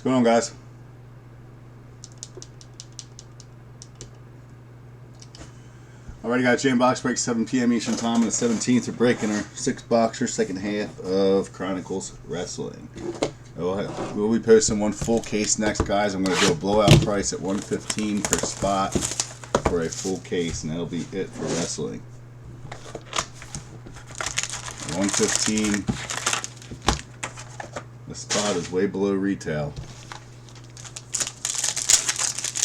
going on, guys? Already got chain box break 7 p.m. Eastern Time on the 17th. We're breaking our 6-boxer second half of Chronicles Wrestling. We'll be posting one full case next, guys. I'm going to do a blowout price at $115 per spot for a full case, and that'll be it for wrestling. $115. The spot is way below retail.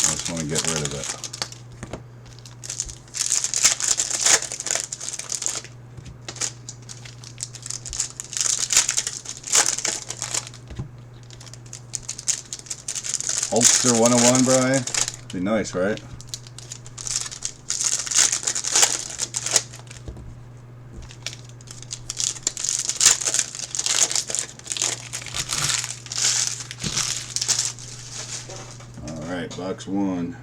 I just want to get rid of it. Hulkster 101, Brian. Be nice, right? Alright, box 1.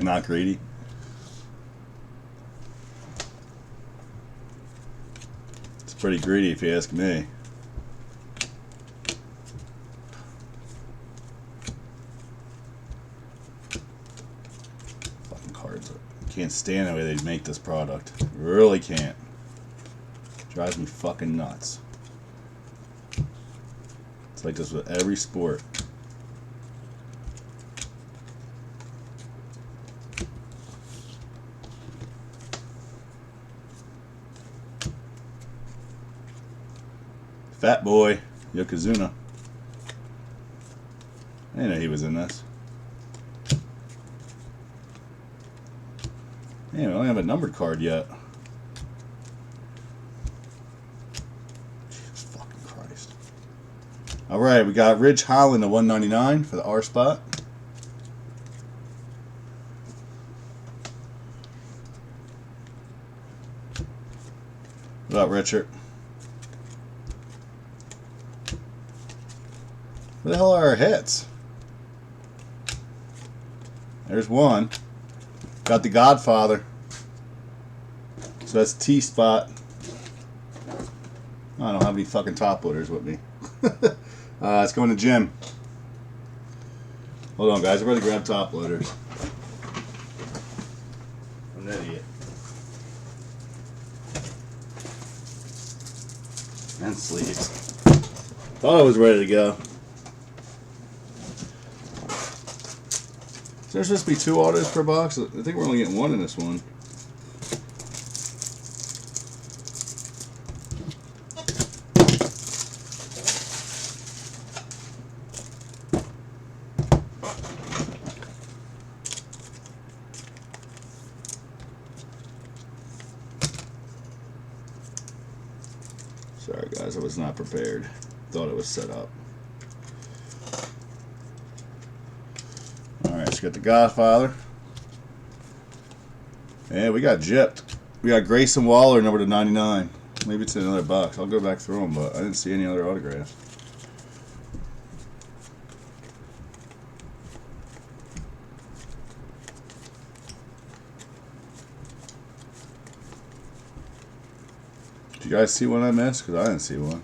Not greedy. It's pretty greedy if you ask me. Can't stand the way they make this product. Really can't. Drives me fucking nuts. It's like this with every sport. Fat Boy Yokozuna. I didn't know he was in this. Man, we only have a numbered card yet. Jesus fucking Christ. Alright, we got Ridge Holland to 199 for the R spot. What up, Richard? Where the hell are our hits? There's one. Got the Godfather. So that's T spot. I don't have any fucking top loaders with me. Let's go in the gym. Hold on, guys. I'm ready to grab top loaders. I'm an idiot. And sleeves. Thought I was ready to go. So there's supposed to be 2 autos per box. I think we're only getting 1 in this one. Sorry guys, I was not prepared. Thought it was set up. Alright, let's get the Godfather. And we got gypped. We got Grayson Waller, number to 99. Maybe it's in another box. I'll go back through them, but I didn't see any other autographs. Did you guys see one I missed? Because I didn't see one.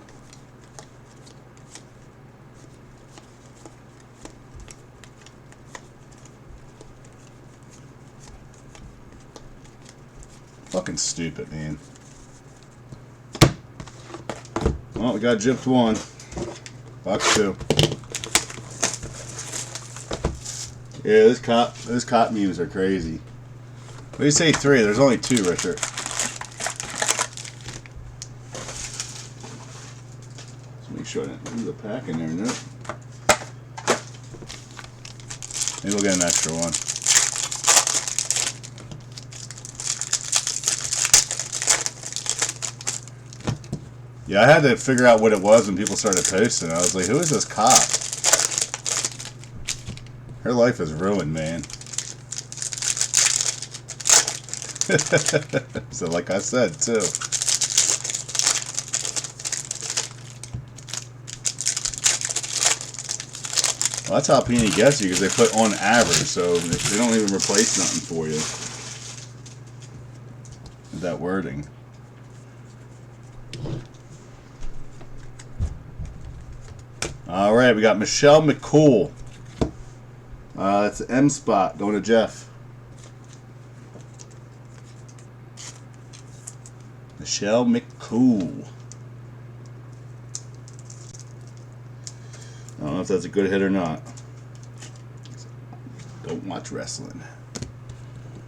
Fucking stupid, man. Well, we got gypped 1. Box 2. Yeah, those cop memes are crazy. What do you say 3? There's only 2, Richard. Make sure I didn't leave the pack in there, no. Maybe we'll get an extra one. Yeah, I had to figure out what it was when people started posting. I was like, who is this cop? Her life is ruined, man. So like I said, too. Well, that's how Panini gets you, because they put on average, so they don't even replace nothing for you. With that wording. All right, we got Michelle McCool. That's an M spot going to Jeff. Michelle McCool. I don't know if that's a good hit or not. Don't watch wrestling.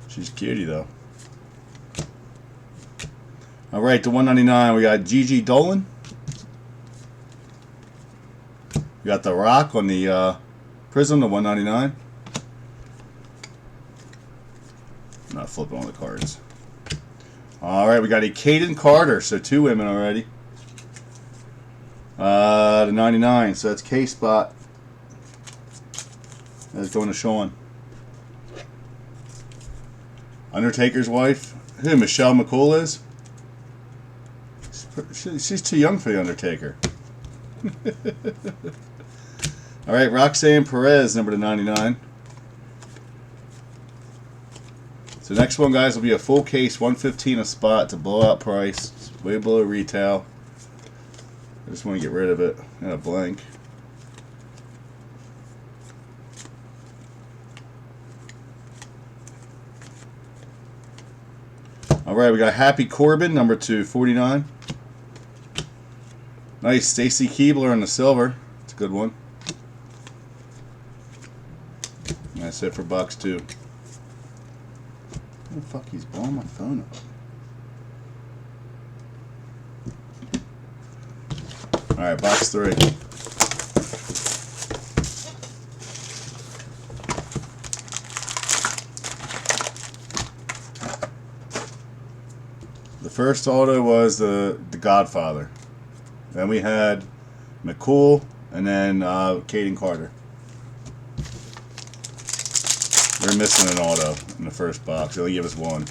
She's a cutie though. All right, to 199 we got Gigi Dolan. We got The Rock on the Prism to 199. I'm not flipping all the cards. All right, we got a Caden Carter, so 2 women already. To 99, so that's K spot. That's going to Sean. Undertaker's wife. Who Michelle McCool is? She's too young for the Undertaker. All right, Roxanne Perez, number to 99. So next one, guys, will be a full case, 115 a spot. It's a blowout price. It's way below retail. I just want to get rid of it. And a blank. All right, we got Happy Corbin, number 249. Nice, Stacy Keebler in the silver. It's a good one. And that's it for box 2. What the fuck? He's blowing my phone up. All right, box 3. The first auto was the Godfather. Then we had McCool, and then Caden Carter. We're missing an auto in the first box. They only give us 1.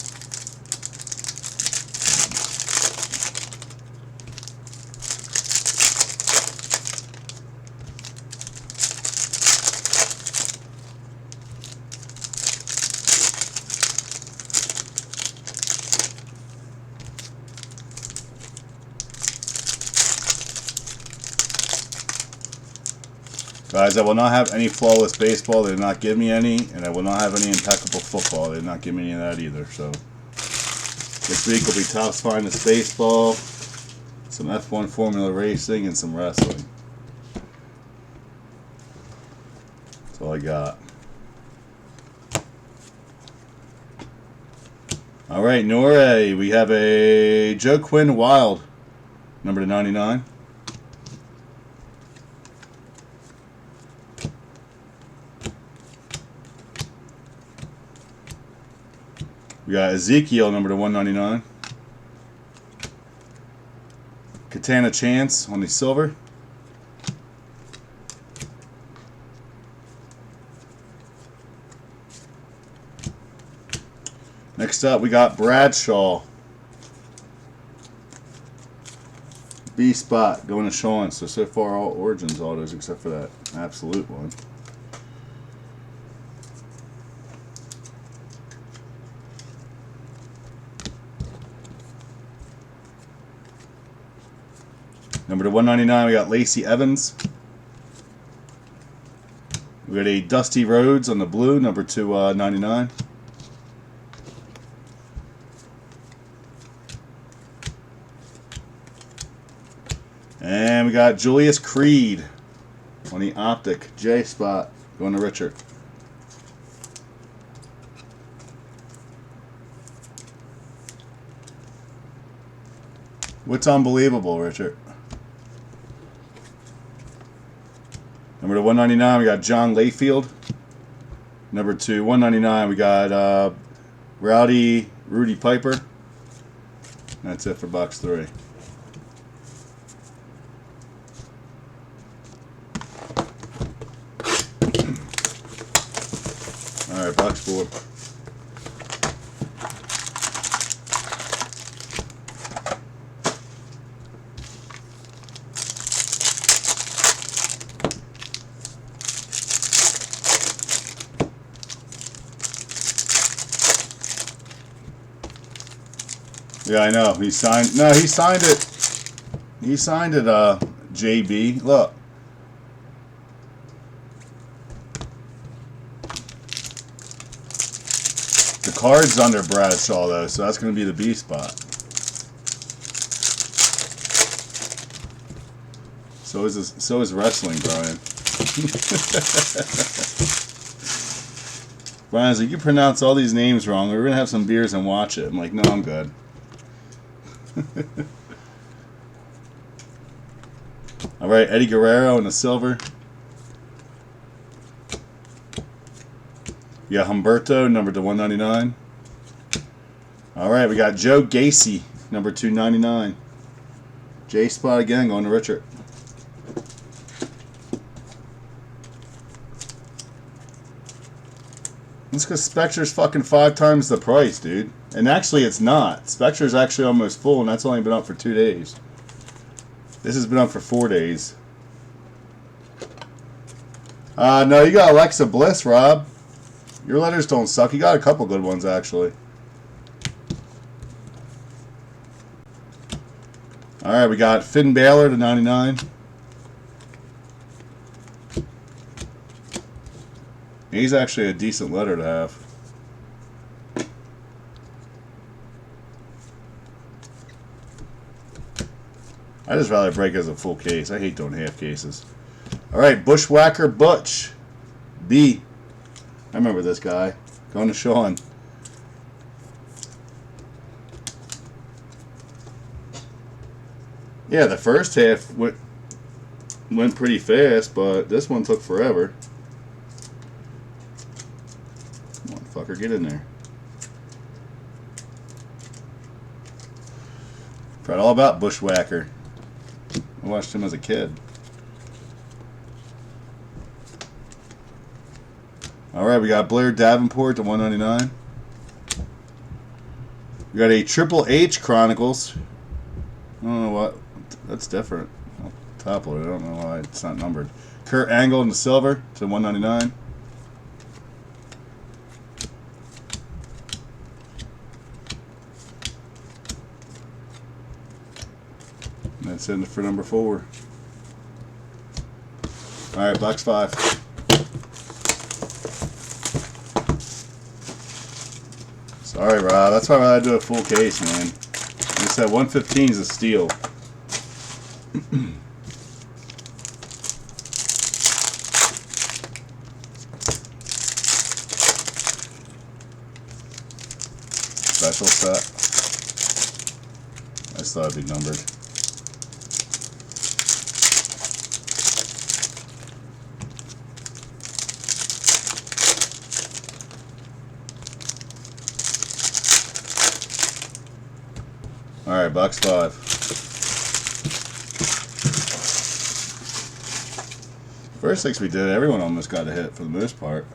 Guys, I will not have any flawless baseball. They did not give me any. And I will not have any impeccable football. They did not give me any of that either. So this week will be Topps Finest Baseball, some F1 Formula Racing, and some wrestling. That's all I got. All right, Norrie. We have a Joe Quinn Wild, number to 99. We got Ezekiel, number to 199. Katana Chance on the silver. Next up, we got Bradshaw. B spot going to Sean. So far all Origins autos except for that absolute one. Number to 199, we got Lacey Evans. We got a Dusty Rhodes on the blue, number 299. And we got Julius Creed on the Optic J spot, going to Richard. What's unbelievable, Richard? Number to 199, we got John Layfield. Number to 199, we got Rudy Piper. That's it for box 3. All right, box 4. Yeah, I know. He signed. No, he signed it. He signed it. JB. Look, The card's under Bradshaw, though, so that's going to be the B spot. So is wrestling, Brian. Brian's like, you pronounce all these names wrong. We're going to have some beers and watch it. I'm like, no, I'm good. All right, Eddie Guerrero in the silver. You got Humberto, number to 199. All right, we got Joe Gacy, number 299. J spot again, going to Richard. That's because Spectre's fucking 5 times the price, dude. And actually, it's not. Spectre's actually almost full, and that's only been up for 2 days. This has been up for 4 days. No, you got Alexa Bliss, Rob. Your letters don't suck. You got a couple good ones, actually. All right, we got Finn Balor to 99. He's actually a decent letter to have. I just rather break as a full case. I hate doing half cases. All right, Bushwhacker Butch. B. I remember this guy. Going to Sean. Yeah, the first half went pretty fast, but this one took forever. Come on, fucker, get in there. Forgot all about Bushwhacker. I watched him as a kid. Alright, we got Blair Davenport to 199. We got a Triple H Chronicles. I don't know what. That's different. Top load. I don't know why it's not numbered. Kurt Angle in the silver to 199. That's it for number 4. Alright, box 5. Sorry, Rob. That's why I do a full case, man. Like I said, 115 is a steal. Special set. I just thought it'd be numbered. Alright, box 5. First 6 we did, everyone almost got a hit for the most part.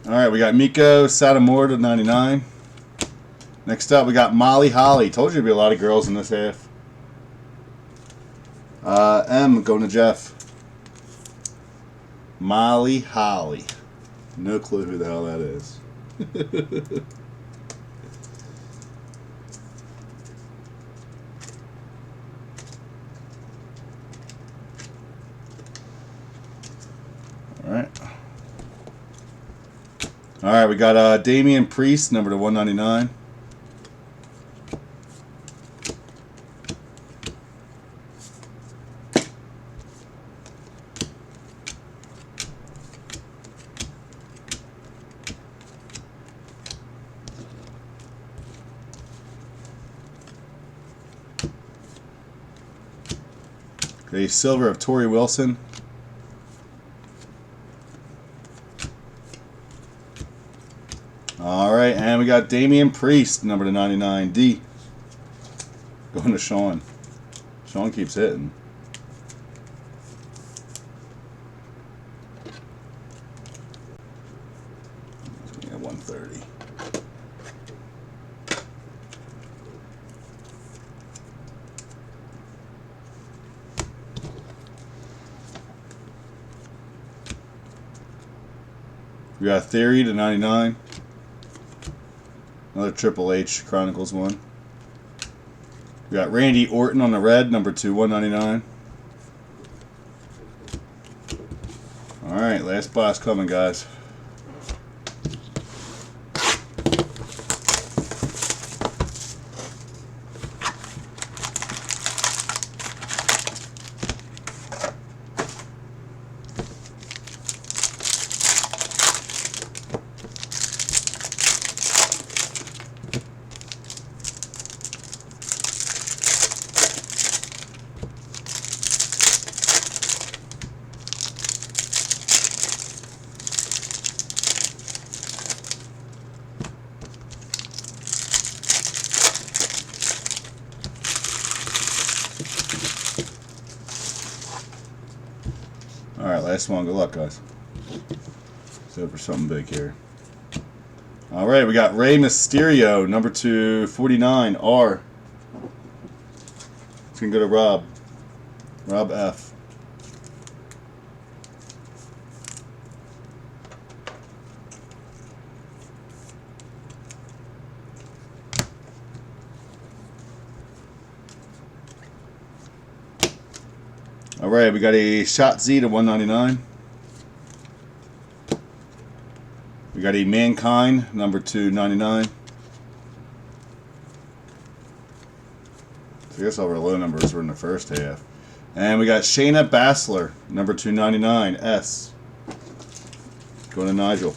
Alright, we got Miko Satomura to 99. Next up, we got Molly Holly. Told you there'd be a lot of girls in this half. M going to Jeff. Molly Holly. No clue who the hell that is. Alright, we got Damian Priest, number to 199. A silver of Tori Wilson. Alright, and we got Damian Priest, number to 99. D. Going to Sean. Sean keeps hitting. Yeah, 130. We got Theory to 99. Another Triple H Chronicles one. We got Randy Orton on the red, number 2, 199. Alright, last box coming, guys. Last one. Good luck, guys. Let's go for something big here. All right, we got Rey Mysterio, number 249, R. It's going to go to Rob. Rob F. All right, we got a Shot Z to 199. We got a Mankind, number 299. So I guess all our low numbers were in the first half. And we got Shayna Baszler, number 299, S. Going to Nigel.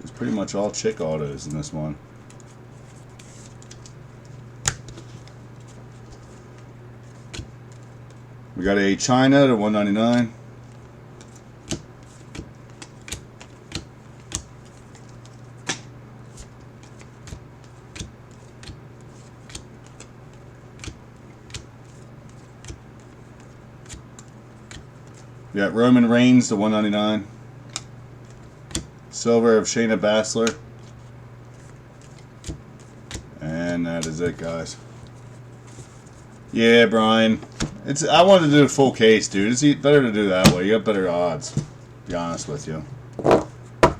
It's pretty much all chick autos in this one. We got a China to 199. We got Roman Reigns to 199. Silver of Shayna Baszler. And that is it, guys. Yeah, Brian. I wanted to do a full case, dude. It's better to do that way. You got better odds, to be honest with you.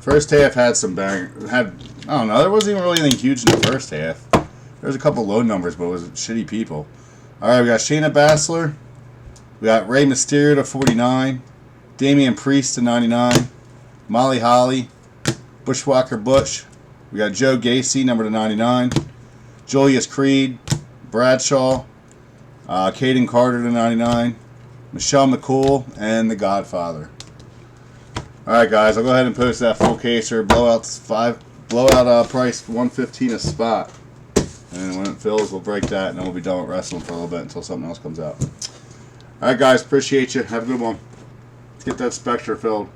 First half had some I don't know, there wasn't even really anything huge in the first half. There was a couple low numbers, but it was shitty people. Alright, we got Shayna Baszler. We got Rey Mysterio to 49. Damian Priest to 99. Molly Holly. Bushwhacker Butch. We got Joe Gacy, number to 99. Julius Creed. Bradshaw. Caden Carter to 99. Michelle McCool. And The Godfather. Alright, guys. I'll go ahead and post that full case here. Blowout price 115 a spot. And when it fills, we'll break that. And then we'll be done with wrestling for a little bit until something else comes out. Alright, guys. Appreciate you. Have a good one. Let's get that Spectre filled.